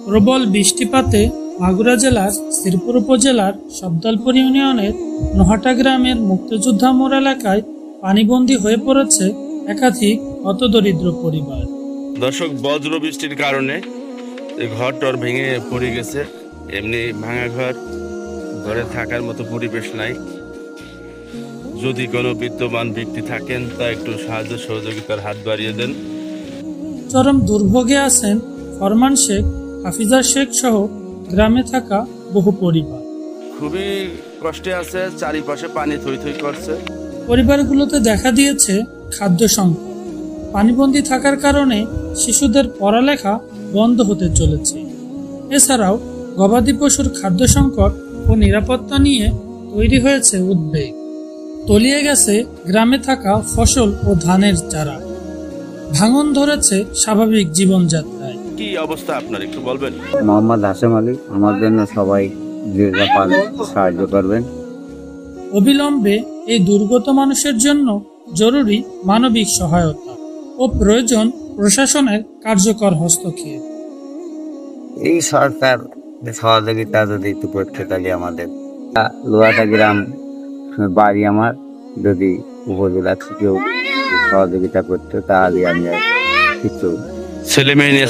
প্রবল বৃষ্টিপাতে মাগুরা জেলার শ্রীপুর উপজেলার সবদলপুর ইউনিয়নের নোহাটা গ্রামের মুক্তিযোদ্ধা মোড় এলাকায় পানিবন্দী হয়ে পড়েছে একাধিক হতদরিদ্র পরিবার। দর্শক, বজ্র বৃষ্টির কারণে ঘর টর ভেঙে পড়ে গেছে। এমনি ভাঙা ঘরে থাকার মতো পরিবেশ নাই। যদি কোনো বিদ্যমান ব্যক্তি থাকেন তা একটু সাহায্য সহযোগিতার হাত বাড়িয়ে দেন। চরম দুর্ভোগে আছেন ফরমান শেখ, হাফিজা শেখ সহ গ্রামে থাকা বহু পরিবার। খুবই কষ্টে আছে, চারিপাশে পানি থই থই করছে। পরিবারগুলোতে দেখা দিয়েছে খাদ্য সংকট। পানিবন্দী থাকার কারণে শিশুদের পড়ালেখা বন্ধ হতে চলেছে। এছাড়াও গবাদি পশুর খাদ্য সংকট ও নিরাপত্তা নিয়ে তৈরি হয়েছে উদ্বেগ। তলিয়ে গেছে গ্রামে থাকা ফসল ও ধানের চারা। ভাঙন ধরেছে স্বাভাবিক জীবনযাত্রায়। কি অবস্থা আপনার একটু বলবেন? মোহাম্মদ হাশেম আলী, আমার জন্য সবাই সাহায্য করবেন। অবিলম্বে এই দুর্গত মানুষের জন্য জরুরি মানবিক সহায়তা ও প্রয়োজন প্রশাসনের কার্যকর হস্তক্ষেপ। এই সরকার সহযোগিতা যদি একটু করতে তাহলে আমাদের লোহাটা গ্রাম বাড়ি আমার, যদি উপজেলা থেকেও সহযোগিতা করতে তাহলে আমি কিছু ছেলে মেয়ে নিয়ে